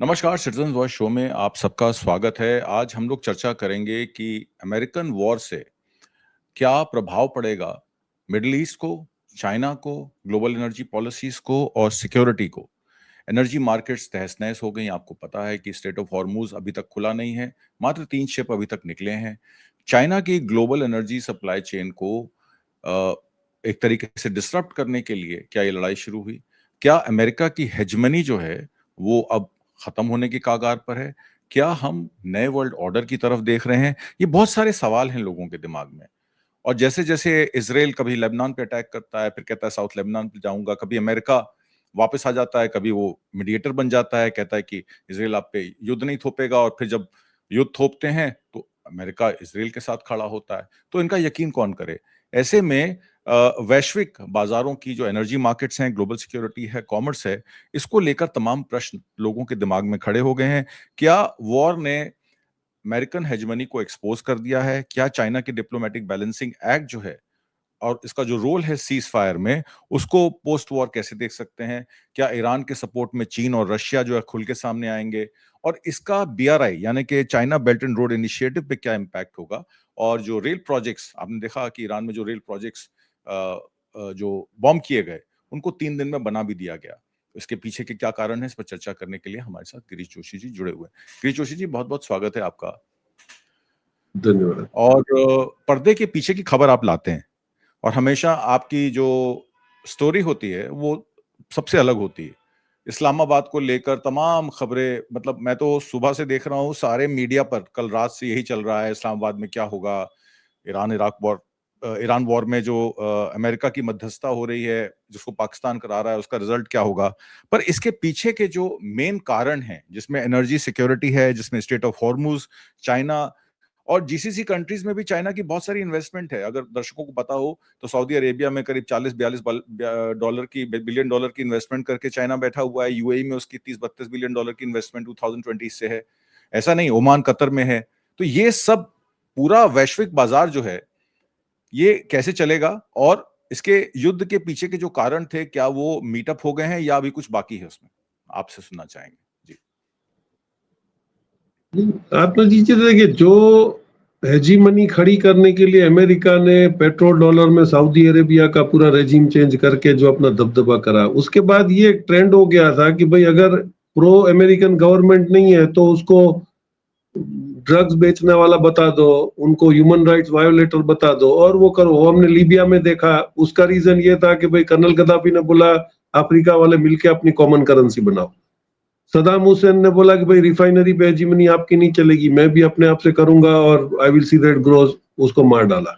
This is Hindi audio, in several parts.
नमस्कार, सिटीजन वॉइस शो में आप सबका स्वागत है। आज हम लोग चर्चा करेंगे कि अमेरिकन वॉर से क्या प्रभाव पड़ेगा मिडिल ईस्ट को, चाइना को, ग्लोबल एनर्जी पॉलिसीज को और सिक्योरिटी को। एनर्जी मार्केट्स तहस-नहस हो गई। आपको पता है कि स्ट्रेट ऑफ हॉर्मुज अभी तक खुला नहीं है, मात्र 3 शिप अभी तक निकले हैं। चाइना की ग्लोबल एनर्जी सप्लाई चेन को अ, एक तरीके से डिसरप्ट करने के लिए क्या ये लड़ाई शुरू हुई? क्या अमेरिका की हेजेमनी जो है, वो अब खत्म होने की कगार पर है? क्या हम नए वर्ल्ड ऑर्डर की तरफ देख रहे हैं? ये बहुत सारे सवाल हैं लोगों के दिमाग में। और जैसे-जैसे इज़राइल कभी लेबनान पे अटैक करता है, फिर कहता है साउथ लेबनान पे जाऊँगा, कभी अमेरिका वापस आ जाता है, कभी वो मीडिएटर बन जाता है, कहता है कि इज़राइल आप पे युद्ध नहीं थोपेगा, और फिर जब युद्ध थोपते हैं, तो अमेरिका इज़राइल के साथ खड़ा होता है। तो इनका यकीन कौन करे? ऐसे में वैश्विक बाज़ारों की जो एनर्जी मार्केट्स हैं, ग्लोबल सिक्योरिटी है, कॉमर्स है, इसको लेकर तमाम प्रश्न लोगों के दिमाग में खड़े हो गए हैं। क्या वॉर ने अमेरिकन हेजेमनी को एक्सपोज कर दिया है? क्या चाइना की डिप्लोमेटिक बैलेंसिंग एक्ट जो है और इसका जो रोल है सीज फायर में, उसको पोस्ट वॉर कैसे देख सकते हैं? क्या ईरान के सपोर्ट में चीन और रशिया जो है खुल के सामने आएंगे? और इसका बीआरआई यानी कि China belt and road initiative पे क्या इम्पैक्ट होगा? और जो रेल प्रोजेक्ट्स आपने देखा कि ईरान में जो रेल प्रोजेक्ट्स जो बॉम्ब किए गए, उनको 3 दिन में बना भी दिया गया। इसके पीछे के क्या कारण है, इस पर चर्चा करने के लिए हमारे साथ गिरीश जोशी जी जुड़े हुए हैं। गिरीश जोशी जी, बहुत बहुत स्वागत है आपका। धन्यवाद। और पर्दे के पीछे की खबर आप लाते हैं, और हमेशा आपकी जो स्टोरी होती है वो सबसे अलग होती है। इस्लामाबाद को लेकर तमाम खबरें, मतलब मैं तो सुबह से देख रहा हूँ सारे मीडिया पर, कल रात से यही चल रहा है, इस्लामाबाद में क्या होगा, ईरान वॉर में जो अमेरिका की मध्यस्थता हो रही है, जिसको पाकिस्तान करा रहा है, उसका रिजल्ट क्या होगा। पर इसके पीछे के जो मेन कारण हैं, जिसमें एनर्जी सिक्योरिटी है, जिसमें स्ट्रेट ऑफ हॉर्मुज, चाइना और जीसीसी कंट्रीज में भी चाइना की बहुत सारी इन्वेस्टमेंट है। अगर दर्शकों को पता हो तो सऊदी अरेबिया में करीब 40-42 बिलियन डॉलर की इन्वेस्टमेंट करके चाइना बैठा हुआ है। यूएई में उसकी 30-32 बिलियन डॉलर की इन्वेस्टमेंट 2020 से है। ऐसा नहीं, ओमान कतर में है। तो ये सब पूरा वैश्विक बाजार जो है, ये कैसे चलेगा? और इसके युद्ध के पीछे के जो कारण थे, क्या वो मीटअप हो गए हैं या अभी कुछ बाकी है उसमें? आपसे सुनना चाहेंगे जी। आत्मा जी देखिए, जो हेजीमनी खड़ी करने के लिए अमेरिका ने पेट्रोल डॉलर में सऊदी अरेबिया का पूरा रेजिम चेंज करके जो अपना दबदबा करा, उसके बाद ये एक ट्रेंड हो गया था कि भाई अगर प्रो अमेरिकन गवर्नमेंट नहीं है तो उसको ड्रग्स बेचने वाला बता दो, उनको ह्यूमन राइट्स वायोलेटर बता दो और वो करो। हमने लीबिया में देखा, उसका रीजन ये था कि भाई कर्नल गद्दाफी ने बोला अफ्रीका वाले मिलके अपनी कॉमन करेंसी बनाओ। सदाम हुसैन ने बोला कि भाई रिफाइनरी पे हेजीमनी आपकी नहीं चलेगी, मैं भी अपने आप से करूंगा और I will see that gross, उसको मार डाला।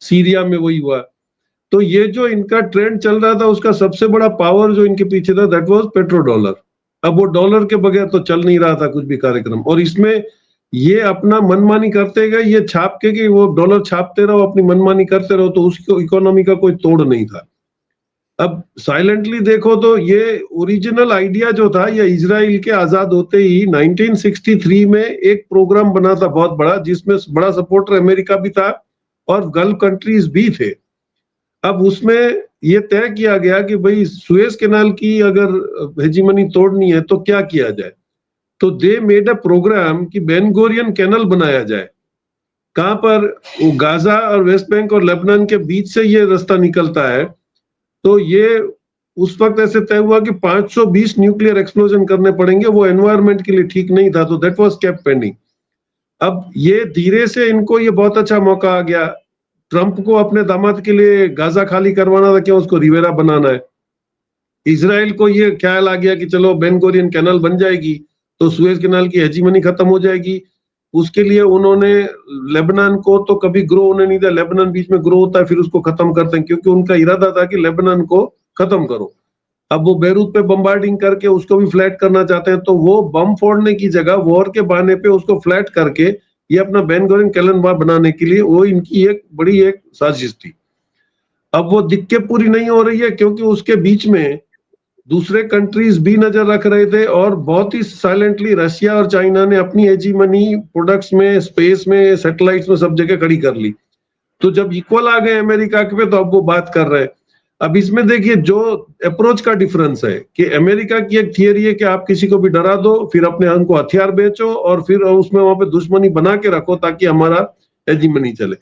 सीरिया में वही हुआ। तो ये जो इनका ट्रेंड चल रहा था, उसका सबसे बड़ा पावर जो इनके पीछे था, दैट वाज पेट्रो डॉलर। अब वो डॉलर के बगैर तो चल नहीं रहा था कुछ भी कार्यक्रम, और इसमें ये अपना मनमानी करते गए, ये छाप के कि वो डॉलर छापते रहो, अपनी मनमानी करते रहो, तो उसकी इकोनॉमी का कोई तोड़ नहीं था। अब साइलेंटली देखो तो ये ओरिजिनल आइडिया जो था, ये इजराइल के आजाद होते ही 1963 में एक प्रोग्राम बना था बहुत बड़ा, जिसमें बड़ा सपोर्टर अमेरिका भी था और गल्फ कंट्रीज भी थे। अब उसमें ये तय किया गया कि भाई सुएज कैनाल की अगर हेजीमनी तोड़नी है तो क्या किया जाए। तो दे मेड अ प्रोग्राम कि बेन गोरियन कैनल बनाया जाए। कहां पर? वो गाजा और वेस्ट बैंक और लेबनान के बीच से ये रास्ता निकलता है। तो ये उस वक्त ऐसे तय हुआ कि 520 न्यूक्लियर एक्सप्लोजन करने पड़ेंगे, वो एनवायरनमेंट के लिए ठीक नहीं था, तो दैट वाज केप्ट पेंडिंग। अब ये धीरे से इनको ये बहुत अच्छा मौका आ गया। ट्रंप को अपने दामाद के लिए गाजा खाली करवाना था, क्या उसको रिवेरा बनाना है। इजराइल को ये ख्याल आ गया कि चलो बेन गोरियन कैनाल बन जाएगी तो सुएज कैनाल की हेजीमनी खत्म हो जाएगी। उसके लिए उन्होंने लेबनान को तो कभी ग्रो होने नहीं दिया। लेबनान बीच में ग्रो होता है, फिर उसको खत्म करते हैं, क्योंकि उनका इरादा था कि लेबनान को खत्म करो। अब वो बेरूत पे बम्बार्डिंग करके उसको भी फ्लैट करना चाहते हैं, तो वो बम फोड़ने की जगह वॉर के बहाने पे उसको फ्लैट करके ये अपना बेन गोरियन कैनल बनाने के लिए वो इनकी एक बड़ी एक साजिश थी। अब वो दिख के पूरी नहीं हो रही है, क्योंकि उसके बीच में दूसरे कंट्रीज भी नजर रख रहे थे और बहुत ही साइलेंटली रशिया और चाइना ने अपनी हेजीमनी प्रोडक्ट्स में, स्पेस में, सैटेलाइट्स में, सब जगह खड़ी कर ली। तो जब इक्वल आ गए अमेरिका के पे, तो अब वो बात कर रहे हैं। अब इसमें देखिए जो अप्रोच का डिफरेंस है कि अमेरिका की एक थियरी है कि आप किसी को भी डरा दो, फिर अपने उनको हथियार बेचो और फिर उसमें वहां पे दुश्मनी बना के रखो ताकि हमारा हेजीमनी चले।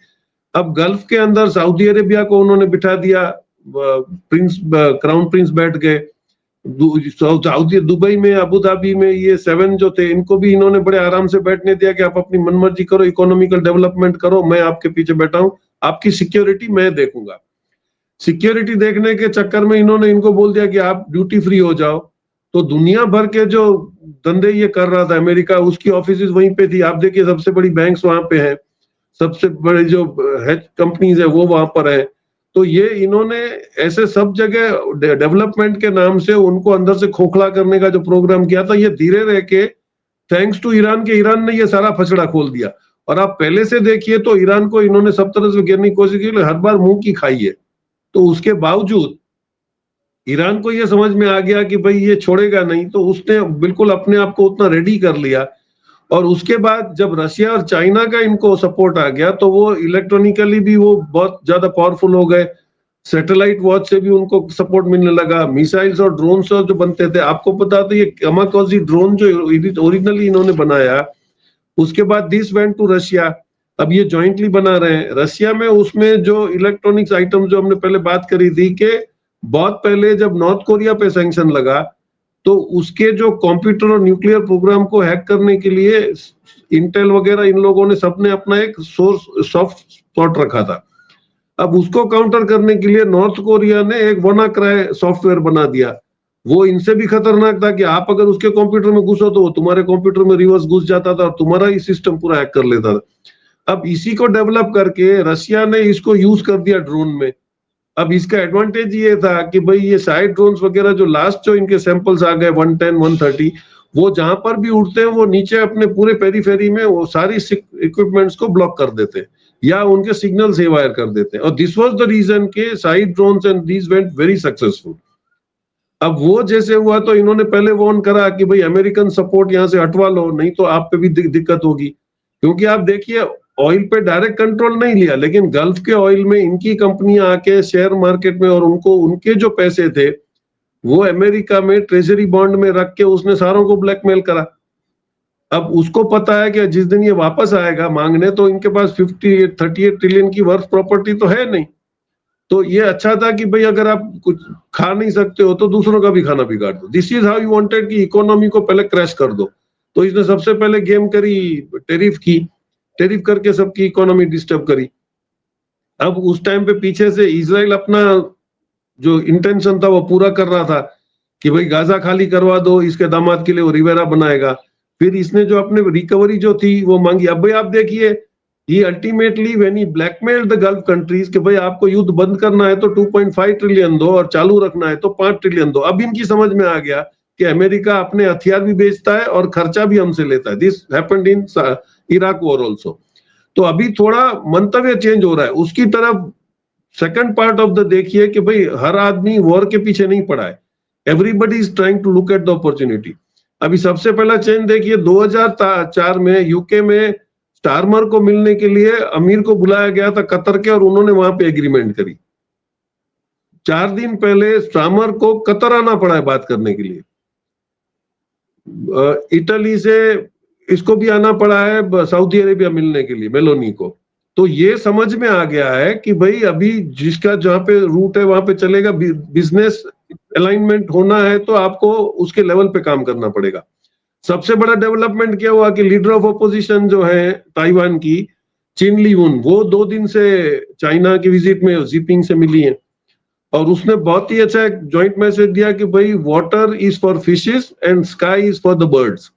अब गल्फ के अंदर सऊदी अरेबिया को उन्होंने बिठा दिया, प्रिंस क्राउन प्रिंस बैठ गए, सऊदी दुबई में अबू धाबी में ये 7 जो थे इनको भी इन्होंने बड़े आराम से बैठने दिया कि आप अपनी मनमर्जी करो, इकोनॉमिकल डेवलपमेंट करो, मैं आपके पीछे बैठा हूं, आपकी सिक्योरिटी मैं देखूंगा। सिक्योरिटी देखने के चक्कर में इन्होंने इनको बोल दिया कि आप ड्यूटी फ्री हो जाओ। तो दुनिया भर के जो धंधे ये कर रहा था अमेरिका, उसकी ऑफिसेज वहीं पे थी। आप देखिए सबसे बड़ी बैंक्स वहां पे है, सबसे बड़े जो हेज कंपनीज है वो वहां पर है। तो ये इन्होंने ऐसे सब जगह डेवलपमेंट के नाम से उनको अंदर से खोखला करने का जो प्रोग्राम किया था, ये धीरे रह के थैंक्स टू ईरान के ईरान ने ये सारा फचड़ा खोल दिया। और आप पहले से देखिए तो ईरान को इन्होंने सब तरह से घेरने की कोशिश की, हर बार मुंह की खाई है। तो उसके बावजूद ईरान को यह समझ में आ गया कि भाई ये छोड़ेगा नहीं, तो उसने बिल्कुल अपने आप को उतना रेडी कर लिया। और उसके बाद जब रशिया और चाइना का इनको सपोर्ट आ गया तो वो इलेक्ट्रॉनिकली भी वो बहुत ज्यादा पावरफुल हो गए। सैटेलाइट वॉच से भी उनको सपोर्ट मिलने लगा, मिसाइल्स और ड्रोन जो बनते थे। आपको पता था ये कामाकोजी ड्रोन जो ओरिजिनली इन्होंने बनाया, उसके बाद दिस वेंट टू रशिया। अब ये जॉइंटली बना रहे हैं रशिया में। उसमें जो इलेक्ट्रॉनिक्स आइटम जो हमने पहले बात करी थी कि बहुत पहले जब नॉर्थ कोरिया पे सैंक्शन लगा तो उसके जो कंप्यूटर और न्यूक्लियर प्रोग्राम को हैक करने के लिए इंटेल वगैरह इन लोगों ने सबने अपना एक सोर्स सॉफ्ट स्पॉट रखा था। अब उसको काउंटर करने के लिए नॉर्थ कोरिया ने एक WannaCry सॉफ्टवेयर बना दिया। वो इनसे भी खतरनाक था कि आप अगर उसके कंप्यूटर में घुसो तो वो तुम्हारे कंप्यूटर में रिवर्स घुस जाता था और तुम्हारा ही सिस्टम पूरा हैक कर लेता था। अब इसी को डेवलप करके रशिया ने इसको यूज कर दिया ड्रोन में। अब इसका एडवांटेज ये था कि भाई ये साइड ड्रोन्स वगैरह जो लास्ट जो इनके सैंपल्स आ गए 110 130, वो जहां पर भी उड़ते हैं वो नीचे अपने पूरे पेरीफेरी में वो सारी इक्विपमेंट्स को ब्लॉक कर देते हैं या उनके सिग्नल हेवायर कर देते हैं। और दिस वाज द रीजन के side drones and these went very successful. अब वो जैसे हुआ तो इन्होंने पहले वार्न करा कि भाई अमेरिकन सपोर्ट यहां से हटवा लो, नहीं तो आप पे भी दिक्कत होगी। क्योंकि आप देखिए ऑयल पे डायरेक्ट कंट्रोल नहीं लिया, लेकिन गल्फ के ऑयल में इनकी कंपनियां आके शेयर मार्केट में, और उनको उनके जो पैसे थे वो अमेरिका में ट्रेजरी बॉन्ड में रख के उसने सारों को ब्लैकमेल करा। अब उसको पता है कि जिस दिन ये वापस आएगा मांगने तो इनके पास 38 ट्रिलियन की वर्थ प्रॉपर्टी तो है नहीं। तो ये अच्छा था कि भाई अगर आप कुछ खा नहीं सकते हो तो दूसरों का भी खाना बिगाड़ दो। This is how you wanted कि इकोनॉमी को पहले क्रैश कर दो। तो इसने सबसे पहले गेम करी टेरिफ की, टेरिफ करके सबकी इकोनॉमी डिस्टर्ब करी। अब उस टाइम पे पीछे से इजराइल अपना जो इंटेंशन था वो पूरा कर रहा था कि भाई गाजा खाली करवा दो, इसके दामाद के लिए वो रिवेरा बनाएगा। फिर इसने जो अपने रिकवरी जो थी वो मांगी। अब भाई आप देखिए ये ultimately when he blackmailed the gulf countries कि भाई आपको युद्ध बंद करना है तो 2.5 ट्रिलियन दो और चालू रखना है तो 5 ट्रिलियन दो। अब इनकी समझ में आ गया कि अमेरिका अपने हथियार भी बेचता है और खर्चा भी हमसे लेता है। This happened in Iraq war also. तो अभी थोड़ा मंतव्य चेंज हो रहा है उसकी तरफ। सेकंड पार्ट ऑफ द देखिए कि भाई हर आदमी वॉर के पीछे नहीं पड़ा है, everybody is trying to look at the opportunity. अभी सबसे पहला चेंज देखिए 2004 में यूके में स्टारमर को मिलने के लिए अमीर को बुलाया गया था कतर के, और उन्होंने वहां पे एग्रीमेंट करी। 4 दिन पहले स्टारमर को कतर आना पड़ा है बात करने के लिए। इटली से इसको भी आना पड़ा है सऊदी अरेबिया मिलने के लिए मेलोनी को। तो ये समझ में आ गया है कि भाई अभी जिसका जहां पे रूट है वहां पे चलेगा। बिजनेस अलाइनमेंट होना है तो आपको उसके लेवल पे काम करना पड़ेगा। सबसे बड़ा डेवलपमेंट क्या हुआ कि लीडर ऑफ अपोजिशन जो है ताइवान की चिन ली-वन, वो 2 दिन से चाइना की विजिट में जिपिंग से मिली है और उसने बहुत ही अच्छा एक जॉइंट मैसेज दिया कि भाई water is for fishes and sky is for the birds.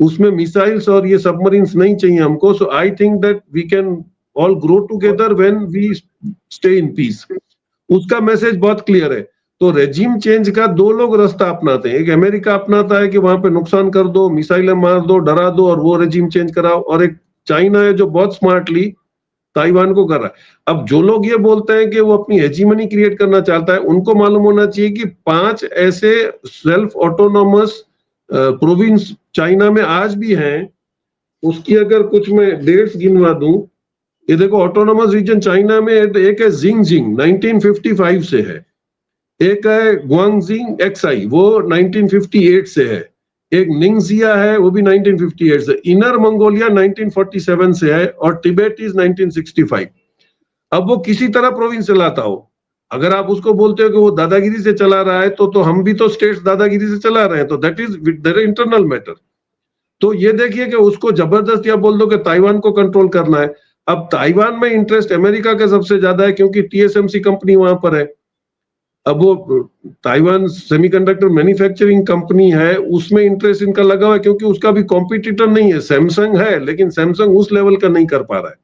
उसमें मिसाइल्स और ये सबमरीन्स नहीं चाहिए हमको। So I think that we can all grow together when we stay in peace. उसका मैसेज बहुत क्लियर है। तो रेजिम चेंज का 2 लोग रास्ता अपनाते हैं। एक अमेरिका अपनाता है कि वहां पे नुकसान कर दो, मिसाइलें मार दो, डरा दो और वो रेजिम चेंज कराओ, और एक चाइना है जो बहुत स्मार्टली ताइवान को कर रहा है। अब जो लोग ये बोलते हैं कि वो अपनी हेजीमनी क्रिएट करना चाहता है, उनको मालूम होना चाहिए कि 5 ऐसे सेल्फ ऑटोनोमस प्रोविंस चाइना में आज भी हैं। उसकी अगर कुछ मैं डेट्स गिनवा दूं, ये देखो ऑटोनोमस रीजन चाइना में एक है जिंगजिंग 1955 से है, एक है ग्वांगजिंग एक्साई, वो 1958 से है। एक निंगजिया है, वो भी 1958 से। इनर मंगोलिया 1947 से है और तिब्बत इज 1965। अब वो किसी तरह प्रोविंस चलाता हो, अगर आप उसको बोलते हो कि वो दादागिरी से चला रहा है तो हम भी तो स्टेट्स दादागिरी से चला रहे हैं, तो that is their internal matter. तो ये देखिए कि उसको जबरदस्ती आप बोल दो कि ताइवान को कंट्रोल करना है। अब ताइवान में इंटरेस्ट अमेरिका का सबसे ज्यादा है क्योंकि टीएसएमसी कंपनी वहां पर है। अब वो ताइवान सेमीकंडक्टर मैन्युफैक्चरिंग कंपनी है, उसमें इंटरेस्ट इनका लगा हुआ है क्योंकि उसका भी कॉम्पिटिटर नहीं है, सैमसंग है, लेकिन सैमसंग उस लेवल का नहीं कर पा रहा है।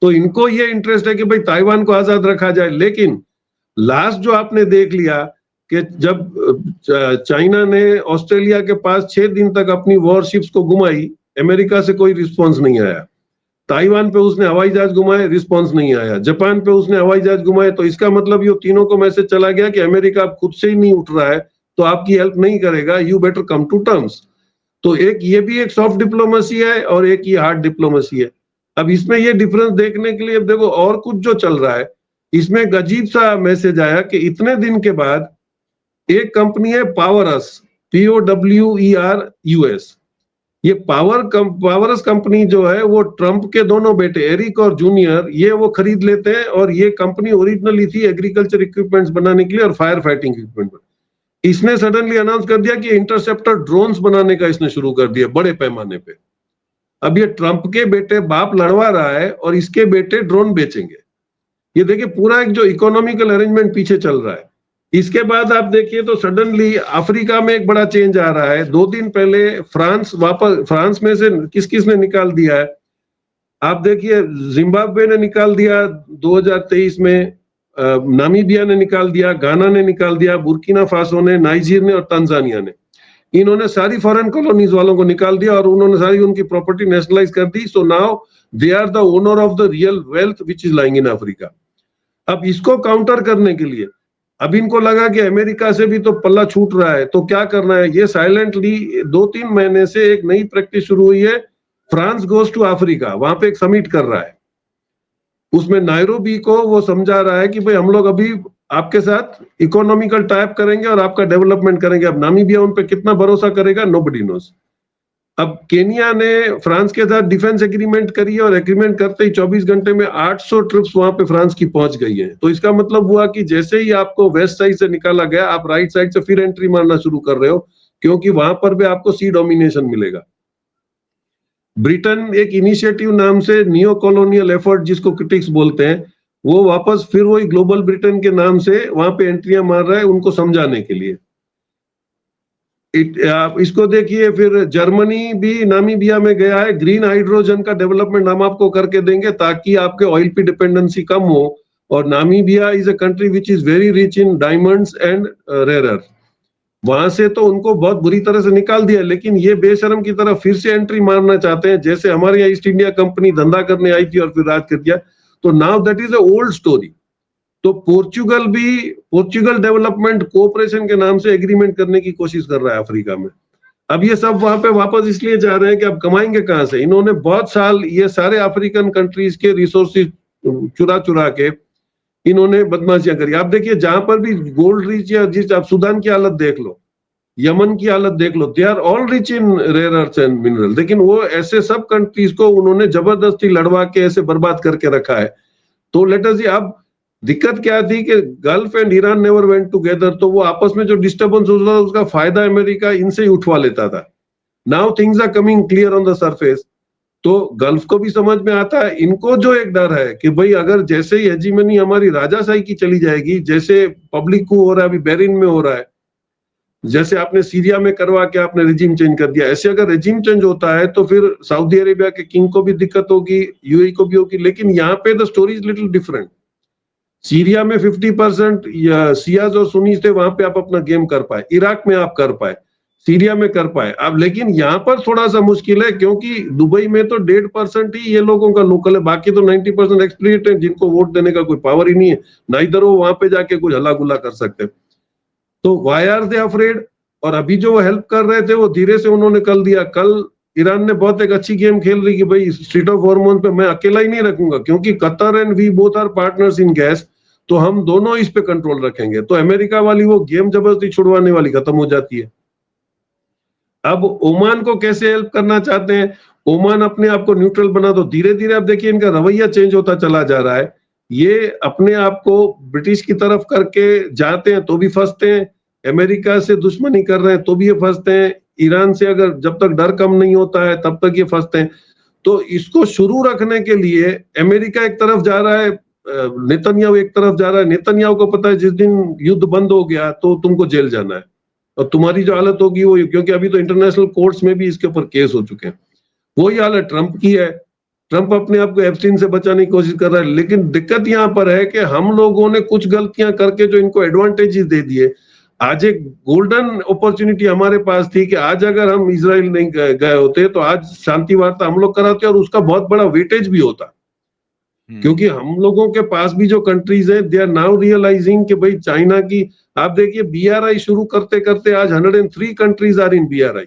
तो इनको ये इंटरेस्ट है कि भाई ताइवान को आजाद रखा जाए। लेकिन लास्ट जो आपने देख लिया कि जब चाइना ने ऑस्ट्रेलिया के पास 6 दिन तक अपनी वॉरशिप्स को घुमाई, अमेरिका से कोई रिस्पॉन्स नहीं आया। ताइवान पे उसने हवाई जहाज घुमाए, रिस्पॉन्स नहीं आया। जापान पे उसने हवाई जहाज घुमाए, तो इसका मतलब ये तीनों को मैसेज चला गया कि अमेरिका अब खुद से ही नहीं उठ रहा है तो आपकी हेल्प नहीं करेगा, you better come to terms. तो एक ये भी एक सॉफ्ट डिप्लोमेसी है और एक ये हार्ड डिप्लोमेसी है। अब इसमें ये डिफरेंस देखने के लिए अब देखो और कुछ जो चल रहा है, इसमें एक अजीब सा मैसेज आया कि इतने दिन के बाद एक कंपनी है पावरस, POWERUS, ये पावरस कंपनी जो है वो ट्रंप के दोनों बेटे एरिक और जूनियर ये वो खरीद लेते हैं। और ये कंपनी ओरिजिनली थी एग्रीकल्चर इक्विपमेंट्स बनाने के लिए और फायर फाइटिंग इक्विपमेंट। इसने सडनली अनाउंस कर दिया कि इंटरसेप्टर ड्रोन्स बनाने का इसने शुरू कर दिया बड़े पैमाने पे। अब ये ट्रंप के बेटे बाप लड़वा रहा है और इसके बेटे ड्रोन बेचेंगे। ये देखिए पूरा एक जो इकोनॉमिकल अरेंजमेंट पीछे चल रहा है। इसके बाद आप देखिए तो सडनली अफ्रीका में एक बड़ा चेंज आ रहा है। 2 दिन पहले फ्रांस में से किस किस ने निकाल दिया है, आप देखिए जिम्बाब्वे ने निकाल दिया 2023 में, नामीबिया ने निकाल दिया, गाना ने निकाल दिया, बुर्किना फासो ने, नाइजीर ने और तंजानिया ने। इन्होंने सारी फॉरेन कॉलोनीज वालों को निकाल दिया और उन्होंने सारी उनकी प्रॉपर्टी नेशनलाइज कर दी। So now they are the owner of the real wealth which is lying in Africa. अब इसको काउंटर करने के लिए अब इनको लगा कि अमेरिका से भी तो पल्ला छूट रहा है, तो क्या करना है, ये साइलेंटली 2-3 महीने से एक नई प्रैक्टिस शुरू हुई है। फ्रांस गोज टू अफ्रीका, वहां पे एक समिट कर रहा है। उसमें नायरोबी को वो समझा रहा है कि भाई हम लोग अभी आपके साथ इकोनॉमिकल टाइप करेंगे और आपका डेवलपमेंट करेंगे। अब नामीबिया उन पे कितना भरोसा करेगा, नोबडी नोज। अब केनिया ने फ्रांस के साथ डिफेंस एग्रीमेंट करी है और एग्रीमेंट करते ही 24 घंटे में 800 ट्रिप्स वहां पे फ्रांस की पहुंच गई है। तो इसका मतलब हुआ कि जैसे ही आपको वेस्ट साइड से निकाला गया, आप राइट साइड से फिर एंट्री मारना शुरू कर रहे हो, क्योंकि वहां पर भी आपको सी डोमिनेशन मिलेगा। ब्रिटेन एक इनिशिएटिव नाम से नियो कॉलोनियल एफर्ट, जिसको क्रिटिक्स बोलते हैं, वो वापस फिर वही ग्लोबल ब्रिटेन के नाम से वहां पे एंट्रियां मार रहा है उनको समझाने के लिए। आप इसको देखिए, फिर जर्मनी भी नामीबिया में गया है, ग्रीन हाइड्रोजन का डेवलपमेंट हम आपको करके देंगे ताकि आपके ऑयल पे डिपेंडेंसी कम हो। और Namibia is a country which is very rich in diamonds and rare earth. वहां से तो उनको बहुत बुरी तरह से निकाल दिया, लेकिन ये बेशरम की तरह फिर से एंट्री मारना चाहते हैं, जैसे हमारे यहाँ ईस्ट इंडिया कंपनी धंधा करने आई थी और फिर राज कर दिया। तो now that is a old story. तो पोर्चुगल डेवलपमेंट कोऑपरेशन के नाम से एग्रीमेंट करने की कोशिश कर रहा है अफ्रीका में। अब ये सब वहां पे वापस इसलिए जा रहे हैं कि अब कमाएंगे कहां से। इन्होंने बहुत साल ये सारे अफ्रीकन कंट्रीज के रिसोर्सेज चुरा चुरा के इन्होंने बदमाशियां करी। आप देखिए जहां पर भी गोल्ड रिच या जिस आप सूडान की हालत देख लो, यमन की हालत देख लो, they are all rich in rare earth and mineral, लेकिन वो ऐसे सब कंट्रीज को उन्होंने जबरदस्ती लड़वा के ऐसे बर्बाद करके रखा है। तो लेट अस सी, अब दिक्कत क्या थी कि gulf and Iran never went together, तो वो आपस में जो डिस्टर्बेंस होता था उसका फायदा अमेरिका इनसे ही उठवा लेता था। Now things are coming clear on the surface. तो गल्फ को भी समझ में आता है, इनको जो एक डर है कि भाई अगर जैसे ही हेजीमनी हमारी राजाशाही की चली जाएगी, जैसे पब्लिक को हो रहा है, अभी बहरीन में हो रहा है, जैसे आपने सीरिया में करवा के आपने रिजीम चेंज कर दिया, ऐसे अगर रिजीम चेंज होता है तो फिर सऊदी अरेबिया के किंग को भी दिक्कत होगी, यूएई को भी होगी। लेकिन यहाँ पे the story is little different. Syria में 50% शियाज और सुन्नी थे, वहां पे आप अपना गेम कर पाए, इराक में आप कर पाए, सीरिया में कर पाए। अब लेकिन यहाँ पर थोड़ा सा मुश्किल है, क्योंकि दुबई में तो 1.5% ही ये लोगों का लोकल है, बाकी तो 90% एक्सप्लिट है, जिनको वोट देने का कोई पावर ही नहीं है, ना इधर वो वहां पे जाके कुछ हल्ला गुल्ला कर सकते। तो वाई आर दे अफ्रेड? और अभी जो वो हेल्प कर रहे थे वो धीरे से उन्होंने कर दिया। कल ईरान ने बहुत एक अच्छी गेम खेल रही कि भाई स्ट्रेट ऑफ हॉर्मोन पे मैं अकेला ही नहीं रखूंगा, क्योंकि Qatar and we both are partners in gas. तो हम दोनों इस पे कंट्रोल रखेंगे। तो अमेरिका वाली वो गेम जबरदस्ती छुड़वाने वाली खत्म हो जाती है। अब ओमान को कैसे हेल्प करना चाहते हैं? ओमान अपने आप को न्यूट्रल बना दो। धीरे धीरे अब देखिए इनका रवैया चेंज होता चला जा रहा है। ये अपने आप को ब्रिटिश की तरफ करके जाते हैं तो भी फंसते हैं, अमेरिका से दुश्मनी कर रहे हैं तो भी ये फंसते हैं, ईरान से अगर जब तक डर कम नहीं होता है तब तक ये फंसते हैं। तो इसको शुरू रखने के लिए अमेरिका एक तरफ जा रहा है, नेतन्याहू एक तरफ जा रहा है। नेतन्याहू को पता है जिस दिन युद्ध बंद हो गया तो तुमको जेल जाना है और तुम्हारी जो हालत होगी वो, क्योंकि अभी तो इंटरनेशनल कोर्ट्स में भी इसके ऊपर केस हो चुके हैं। वही हालत ट्रंप की है। ट्रंप अपने आप को एप्स्टीन से बचाने की कोशिश कर रहा है, लेकिन दिक्कत यहाँ पर है कि हम लोगों ने कुछ गलतियां करके जो इनको एडवांटेजेस दे दिए। आज एक गोल्डन अपॉर्चुनिटी हमारे पास थी कि आज अगर हम इजराइल नहीं गए होते तो आज शांति वार्ता हम लोग कराते और उसका बहुत बड़ा वेटेज भी होता, क्योंकि हम लोगों के पास भी जो कंट्रीज है दे आर नाउ रियलाइजिंग कि भाई चाइना की, आप देखिए बीआरआई शुरू करते करते आज 103 countries are in BRI.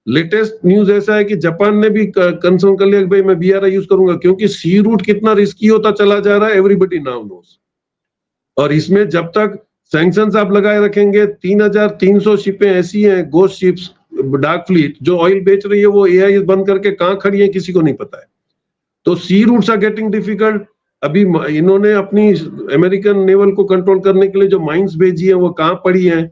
Latest news ऐसा है कि जापान ने भी कंसर्न कर लिया कि भाई मैं बीआरआई यूज करूंगा, क्योंकि सी रूट कितना रिस्की होता चला जा रहा है एवरीबडी नाउ नोस। और इसमें जब तक सैंक्शंस आप लगाए रखेंगे, 3,300 शिपें ऐसी हैं गोस्ट शिप्स, डार्क फ्लीट जो ऑयल बेच रही है, वो एआई बंद करके कहां खड़ी है किसी को नहीं पता है। तो sea routes are getting difficult. अभी इन्होंने अपनी अमेरिकन नेवल को कंट्रोल करने के लिए जो माइंस भेजी है वो कहां पड़ी हैं।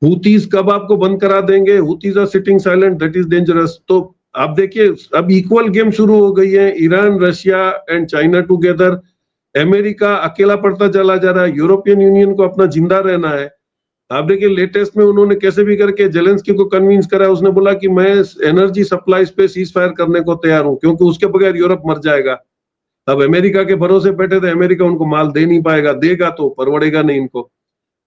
हुतीज कब आपको बंद करा देंगे? Houthis are sitting silent, that is dangerous. तो आप देखिए अब इक्वल गेम शुरू हो गई है, Iran, Russia and China together. America अकेला पड़ता चला जा रहा है, यूरोपियन यूनियन को अपना जिंदा रहना है। आप देखिए लेटेस्ट में उन्होंने कैसे भी करके जेलेंस्की को कन्विंस करा, उसने बोला कि मैं एनर्जी सप्लाई पे सीज फायर करने को तैयार हूं क्योंकि उसके बगैर यूरोप मर जाएगा। अब अमेरिका के भरोसे बैठे थे, अमेरिका उनको माल दे नहीं पाएगा, देगा तो परवड़ेगा नहीं इनको।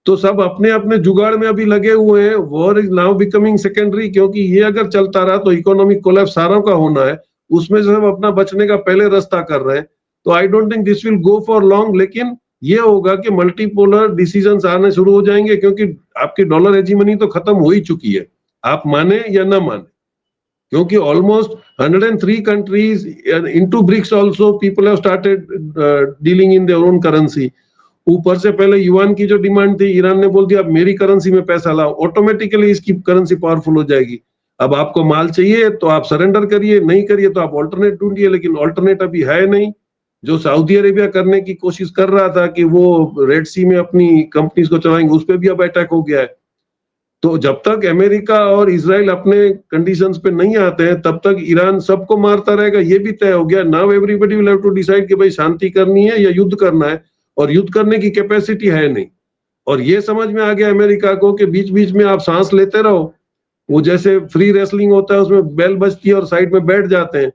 तो सब अपने अपने जुगाड़ में अभी लगे हुए हैं। War is now becoming secondary, क्योंकि ये अगर चलता रहा तो इकोनॉमिक कोलैप्स सारों का होना है, उसमें से सब अपना बचने का पहले रास्ता कर रहे हैं। तो I don't think this will go for long, लेकिन ये होगा कि मल्टीपोलर डिसीजंस आने शुरू हो जाएंगे, क्योंकि आपकी डॉलर हेजीमनी तो खत्म हो ही चुकी है, आप माने या ना माने। क्योंकि almost 103 countries into BRICS also people have started dealing in their own currency. ऊपर से पहले युआन की जो डिमांड थी, ईरान ने बोल दिया अब मेरी करेंसी में पैसा लाओ, ऑटोमेटिकली इसकी करेंसी पावरफुल हो जाएगी। अब आपको माल चाहिए तो आप सरेंडर करिए, नहीं करिए तो आप ऑल्टरनेट ढूंढिए, लेकिन ऑल्टरनेट अभी है नहीं। जो सऊदी अरेबिया करने की कोशिश कर रहा था कि वो रेड सी में अपनी कंपनीज को चलाएंगे, उस पर भी अब अटैक हो गया है। तो जब तक अमेरिका और इजराइल अपने कंडीशंस पे नहीं आते हैं तब तक ईरान सबको मारता रहेगा, ये भी तय हो गया। Now everybody will have to decide कि भाई शांति करनी है या युद्ध करना है, और युद्ध करने की कैपेसिटी है नहीं। और ये समझ में आ गया अमेरिका को कि बीच बीच में आप सांस लेते रहो, वो जैसे फ्री रेसलिंग होता है उसमें बेल बजती है और साइड में बैठ जाते हैं,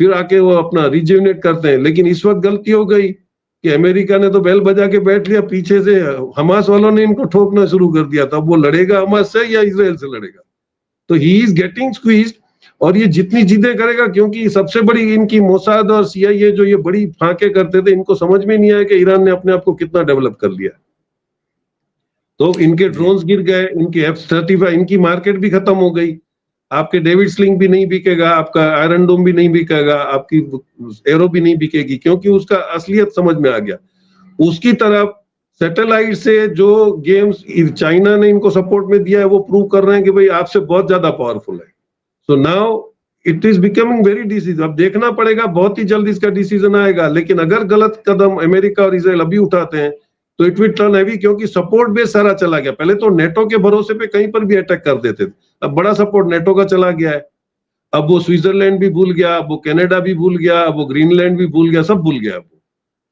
फिर आके वो अपना रिज्यूनेट करते हैं। लेकिन इस वक्त गलती हो गई कि अमेरिका ने तो बेल बजा के बैठ लिया, पीछे से हमास वालों ने इनको ठोकना शुरू कर दिया। तो अब वो लड़ेगा हमास से या इजराइल से लड़ेगा? तो ही इज गेटिंग स्क्वीज्ड। और ये जितनी जिद्दें करेगा, क्योंकि सबसे बड़ी इनकी मोसाद और सीआईए जो ये बड़ी फांके करते थे, इनको समझ में नहीं आया कि ईरान ने अपने आप को कितना डेवलप कर लिया। तो इनके ड्रोन्स गिर गए, इनके F-35, इनकी मार्केट भी खत्म हो गई। आपके डेविड स्लिंग भी नहीं बिकेगा, आपका आयरन डोम भी नहीं बिकेगा, आपकी एरो भी नहीं बिकेगी, क्योंकि उसका असलियत समझ में आ गया। उसकी तरफ सैटेलाइट से जो गेम्स चाइना ने इनको सपोर्ट में दिया है, वो प्रूव कर रहे हैं कि भाई आपसे बहुत ज्यादा पावरफुल है। So now it is becoming very decision. अब देखना पड़ेगा, बहुत ही जल्द इसका डिसीजन आएगा। लेकिन अगर गलत कदम अमेरिका और इजराइल अभी उठाते हैं तो इट विल टर्न हैवी, क्योंकि सपोर्ट बेस सारा चला गया। पहले तो नेटो के भरोसे पे कहीं पर भी अटैक कर देते थे, अब बड़ा सपोर्ट नेटो का चला गया है। अब वो स्विट्जरलैंड भी भूल गया, अब वो कनाडा भी भूल गया, अब वो ग्रीनलैंड भी भूल गया, सब भूल गया।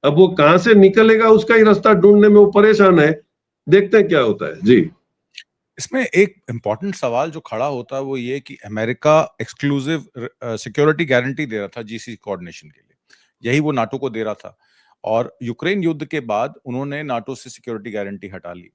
अब वो कहां से निकलेगा उसका ही रास्ता ढूंढने में वो परेशान है। देखते हैं क्या होता है जी। इसमें एक इम्पॉर्टेंट सवाल जो खड़ा होता है वो ये कि अमेरिका एक्सक्लूसिव सिक्योरिटी गारंटी दे रहा था जीसीसी कोऑर्डिनेशन के लिए, यही वो नाटो को दे रहा था, और यूक्रेन युद्ध के बाद उन्होंने नाटो से सिक्योरिटी गारंटी हटा ली।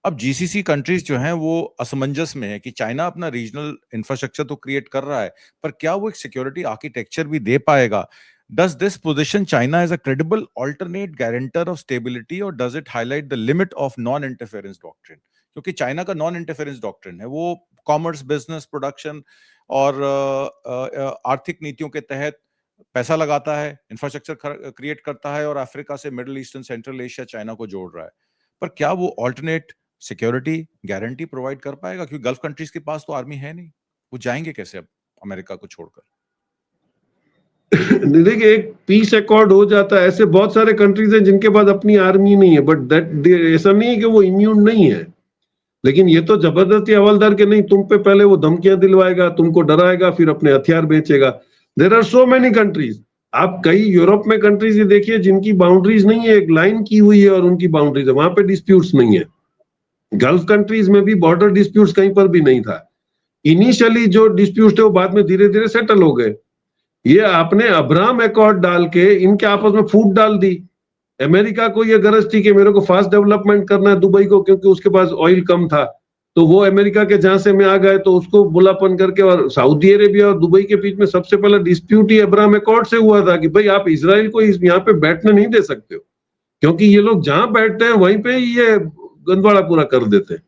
अब जीसीसी कंट्रीज जो हैं वो असमंजस में है कि चाइना अपना रीजनल इंफ्रास्ट्रक्चर तो क्रिएट कर रहा है, पर क्या वो एक सिक्योरिटी आर्किटेक्चर भी दे पाएगा? Does this position China as a credible alternate guarantor of stability, or does it highlight the limit of non-interference doctrine? क्योंकि चाइना का नॉन इंटरफेरेंस डॉक्ट्रिन है, वो कॉमर्स, बिजनेस, प्रोडक्शन और आर्थिक नीतियों के तहत पैसा लगाता है, इंफ्रास्ट्रक्चर क्रिएट करता है और अफ्रीका से middle eastern, central Asia, China को जोड़ रहा है। पर क्या वो ऑल्टरनेट सिक्योरिटी गारंटी प्रोवाइड कर पाएगा? क्योंकि गल्फ कंट्रीज के पास तो आर्मी है नहीं, वो जाएंगे कैसे अब अमेरिका को छोड़कर? देखिए, एक पीस अकॉर्ड हो जाता है, ऐसे बहुत सारे कंट्रीज हैं जिनके पास अपनी आर्मी नहीं है, बट दैट ऐसा नहीं है कि वो इम्यून नहीं है। लेकिन ये तो जबरदस्ती हवलदार के नहीं, तुम पे पहले वो धमकियां दिलवाएगा, तुमको डराएगा, फिर अपने हथियार बेचेगा। There are so many countries. आप कई यूरोप में कंट्रीज ये देखिए जिनकी बाउंड्रीज नहीं है, एक लाइन की हुई है और उनकी बाउंड्रीज है, वहां पे डिस्प्यूट्स नहीं है। गल्फ कंट्रीज में भी बॉर्डर डिस्प्यूट्स कहीं पर भी नहीं था। इनिशियली जो डिस्प्यूट थे वो बाद में धीरे धीरे सेटल हो गए। ये आपने अब्राहम अकॉर्ड डाल के इनके आपस में फूट डाल दी। अमेरिका को ये गरज थी कि मेरे को फास्ट डेवलपमेंट करना है दुबई को, क्योंकि उसके पास ऑयल कम था, तो वो अमेरिका के झांसे में आ गए, तो उसको बुलापन करके, और सऊदी अरेबिया और दुबई के बीच में सबसे पहला डिस्प्यूट ही अब्राहम अकॉर्ड से हुआ था कि भाई आप इजराइल को यहाँ पे बैठने नहीं दे सकते हो, क्योंकि ये लोग जहां बैठते हैं वहीं पे ये गंदवाड़ा पूरा कर देते हैं।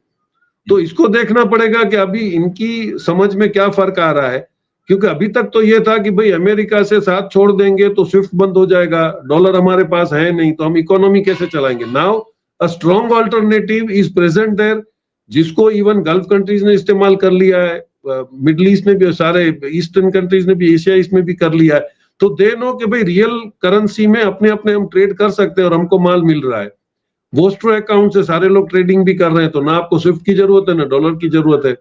तो इसको देखना पड़ेगा कि अभी इनकी समझ में क्या फर्क आ रहा है, क्योंकि अभी तक तो ये था कि भाई अमेरिका से साथ छोड़ देंगे तो स्विफ्ट बंद हो जाएगा, डॉलर हमारे पास है नहीं, तो हम इकोनॉमी कैसे चलाएंगे। Now a strong alternative is present there, जिसको इवन गल्फ कंट्रीज ने इस्तेमाल कर लिया है, मिडिल ईस्ट ने भी, सारे ईस्टर्न कंट्रीज ने भी, एशिया ईस्ट में भी कर लिया है। तो दे नो कि भाई रियल करेंसी में अपने अपने हम ट्रेड कर सकते हैं और हमको माल मिल रहा है। वोस्ट्रो अकाउंट से सारे लोग ट्रेडिंग भी कर रहे हैं, तो ना आपको स्विफ्ट की जरूरत है ना डॉलर की जरूरत है।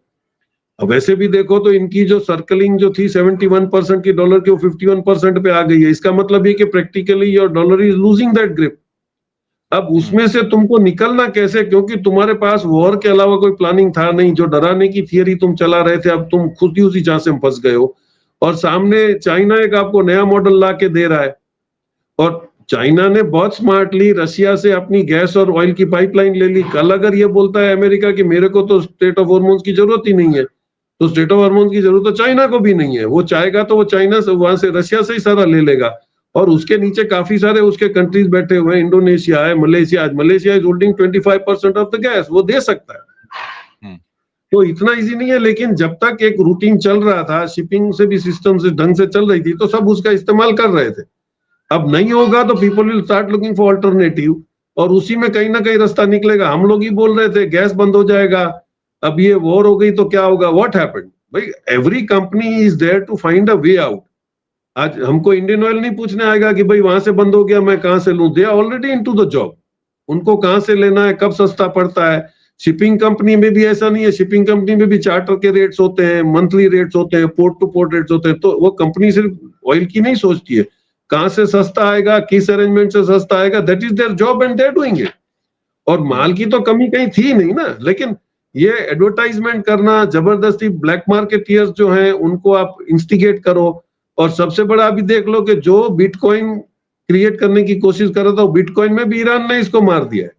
अब वैसे भी देखो तो इनकी जो सर्कलिंग जो थी 71% की डॉलर की, वो 51% पे आ गई है। इसका मतलब ये कि practically your dollar is losing that grip. अब उसमें से तुमको निकलना कैसे, क्योंकि तुम्हारे पास वॉर के अलावा कोई प्लानिंग था नहीं, जो डराने की थियरी तुम चला रहे थे, अब तुम खुद ही उसी झांसे में फंस गए हो। और सामने चाइना एक आपको नया मॉडल ला के दे रहा है, और चाइना ने बहुत स्मार्टली रशिया से अपनी गैस और ऑयल की पाइपलाइन ले ली। कल अगर ये बोलता है अमेरिका कि मेरे को तो स्टेट ऑफ हॉर्मोन्स की जरूरत ही नहीं है, तो स्टेट ऑफ हॉर्मोन्स की जरूरत तो चाइना को भी नहीं है। वो चाहेगा तो वो चाइना से, वहां से, रशिया से ही सारा ले लेगा। और उसके नीचे काफी सारे उसके कंट्रीज बैठे हुए हैं, इंडोनेशिया है, मलेशिया। आज Malaysia is holding 25% of the gas, वो दे सकता है। तो इतना इजी नहीं है, लेकिन जब तक एक रूटीन चल रहा था, शिपिंग से भी सिस्टम से ढंग से चल रही थी, तो सब उसका इस्तेमाल कर रहे थे। अब नहीं होगा तो people will start looking for alternative, और उसी में कहीं ना कहीं रास्ता निकलेगा। हम लोग ही बोल रहे थे गैस बंद हो जाएगा, अब ये वॉर हो गई तो क्या होगा। What happened? भाई every company is there to find a way out. आज हमको इंडियन ऑयल नहीं पूछने आएगा कि भाई वहां से बंद हो गया, मैं कहां से लूं। They are already into the job, उनको कहां से लेना है, कब सस्ता पड़ता है। शिपिंग कंपनी में भी ऐसा नहीं है, शिपिंग कंपनी में भी चार्टर के रेट्स होते हैं, मंथली रेट्स होते हैं, पोर्ट टू पोर्ट रेट्स होते हैं। तो वो कंपनी सिर्फ ऑयल की नहीं सोचती है, कहां से सस्ता आएगा, किस अरेंजमेंट से सस्ता आएगा, that is their job and they are doing it. और माल की तो कमी कहीं थी नहीं ना, लेकिन ये एडवर्टाइजमेंट करना, जबरदस्ती ब्लैक मार्केटियर्स जो हैं उनको आप इंस्टिगेट करो। और सबसे बड़ा अभी देख लो कि जो बिटकॉइन क्रिएट करने की कोशिश कर रहा था, बिटकॉइन में भी ईरान ने इसको मार दिया है।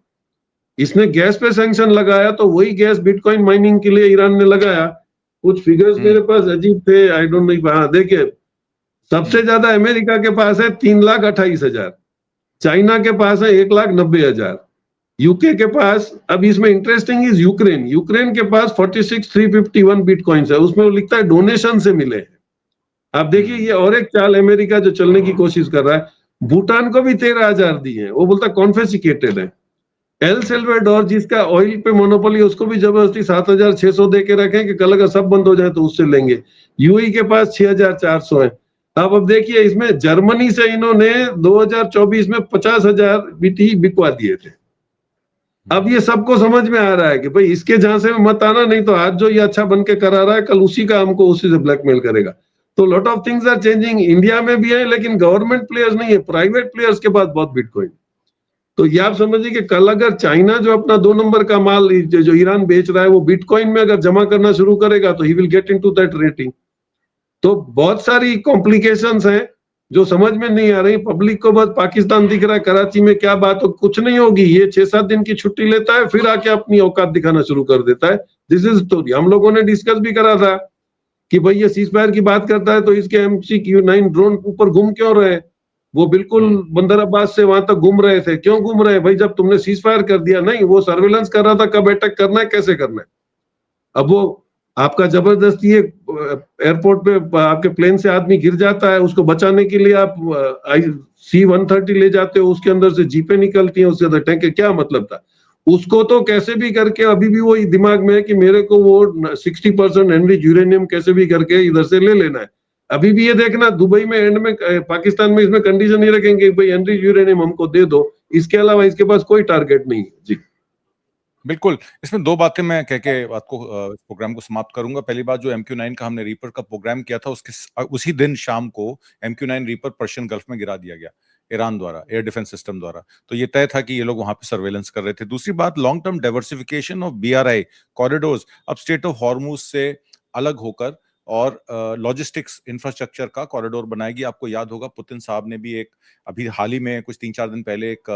इसने गैस पे सैंक्शन लगाया, तो वही गैस बिटकॉइन माइनिंग के लिए ईरान ने लगाया। कुछ फिगर्स मेरे पास अजीब थे, आई डोंट नो। देखिए, सबसे ज्यादा अमेरिका के पास है 3,28,000, चाइना के पास है 1,90,000, यूके के पास, अब इसमें इंटरेस्टिंग इज यूक्रेन के पास 46,351 बिटकॉइंस है। उसमें वो लिखता है डोनेशन से मिले हैं। आप देखिए, ये और एक चाल अमेरिका जो चलने की कोशिश कर रहा है। भूटान को भी 13,000 दिए हैं, वो बोलता है कॉन्फेसिकेटेड है। एल सेल्वाडोर जिसका ऑयल पे मोनोपोली, उसको भी जबरदस्ती 7,600 दे के रखें कि कल अगर सब बंद हो जाए तो उससे लेंगे। यूएई के पास 6,400 है। अब देखिए, इसमें जर्मनी से इन्होंने 2024 में 50,000 बीटी बिकवा दिए थे। अब ये सबको समझ में आ रहा है कि भाई इसके झांसे में मत आना, नहीं तो आज जो ये अच्छा बन के करा रहा है, कल उसी का हमको उसी से ब्लैकमेल करेगा। तो lot of things are changing. India में भी है, लेकिन गवर्नमेंट प्लेयर्स नहीं है, प्राइवेट प्लेयर्स के पास बहुत बिटकॉइन। तो ये आप समझिए कि कल अगर चाइना जो अपना 2 नंबर का माल जो ईरान बेच रहा है, वो बिटकॉइन में अगर जमा करना शुरू करेगा, तो he will get into that rating. तो बहुत सारी कॉम्प्लिकेशंस हैं जो समझ में नहीं आ रही। पब्लिक को बस पाकिस्तान दिख रहा है, कराची में क्या बात हो, कुछ नहीं होगी। ये 6-7 दिन की छुट्टी लेता है, फिर आके अपनी औकात दिखाना शुरू कर देता है। This is story. हम लोगों ने डिस्कस भी करा था कि भाई ये सीज फायर की बात करता है, तो इसके MQ-9 ड्रोन ऊपर घूम क्यों रहे। वो बिल्कुल बंदर अब्बास से वहां तक घूम रहे थे। क्यों घूम रहे भाई, जब तुमने सीज फायर कर दिया। नहीं, वो सर्वेलेंस कर रहा था कब अटैक करना है, कैसे करना है। अब वो आपका जबरदस्ती एक एयरपोर्ट पे आपके प्लेन से आदमी गिर जाता है, उसको बचाने के लिए आप C-130 ले जाते हो, उसके अंदर से जीपें निकलती हैं, उसके अंदर टैंक, क्या मतलब था? उसको तो कैसे भी करके अभी भी वो दिमाग में है कि मेरे को वो 60% एनरिच यूरेनियम कैसे भी करके इधर से ले लेना है। अभी भी ये देखना, दुबई में एंड में पाकिस्तान में इसमें कंडीशन ये रखेंगे भाई एनरिच यूरेनियम हमको दे दो, इसके अलावा इसके पास कोई टारगेट नहीं है। जी बिल्कुल, इसमें 2 बातें मैं कह के बात को इस प्रोग्राम को समाप्त करूँगा। पहली बात, जो MQ-9 का हमने रीपर का प्रोग्राम किया था, उसी दिन शाम को MQ-9 रीपर पर्शियन गल्फ में गिरा दिया गया, ईरान द्वारा, एयर डिफेंस सिस्टम द्वारा। तो ये तय था कि ये लोग वहाँ पे सर्वेलेंस कर रहे थे। दूसरी बात, long term diversification of BRI corridors अब स्ट्रेट ऑफ हॉर्मुज से अलग होकर और लॉजिस्टिक्स इंफ्रास्ट्रक्चर का कॉरिडोर बनाएगी। आपको याद होगा, पुतिन साहब ने भी अभी हाल ही में कुछ 3-4 दिन पहले एक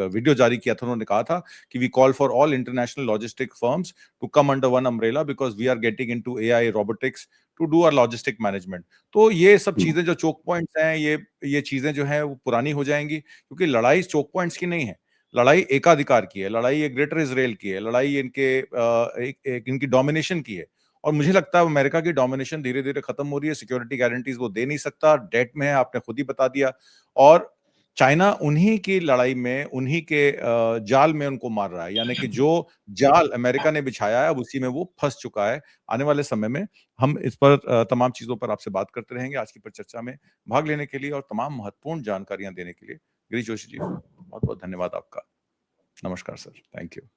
वीडियो जारी किया था। उन्होंने कहा था कि we call for all international logistic firms to come under one umbrella because we are getting into AI robotics to do our logistic management. तो ये सब चीजें जो चोक पॉइंट्स हैं, ये चीजें जो हैं वो पुरानी हो जाएंगी, क्योंकि लड़ाई चोक पॉइंट्स की नहीं है। लड़ाई एकाधिकार की है, लड़ाई एक ग्रेटर इजराइल की है, लड़ाई इनकी डोमिनेशन की है। और मुझे लगता है अमेरिका की डोमिनेशन धीरे धीरे खत्म हो रही है। सिक्योरिटी गारंटीज वो दे नहीं सकता, डेट में है, आपने खुद ही बता दिया। और चाइना उन्हीं की लड़ाई में, उन्हीं के जाल में उनको मार रहा है। यानी कि जो जाल अमेरिका ने बिछाया है, अब उसी में वो फंस चुका है। आने वाले समय में हम इस पर तमाम चीजों पर आपसे बात करते रहेंगे। आज की परिचर्चा में भाग लेने के लिए और तमाम महत्वपूर्ण जानकारियां देने के लिए गिरीश जोशी जी, बहुत बहुत धन्यवाद आपका। नमस्कार सर, थैंक यू।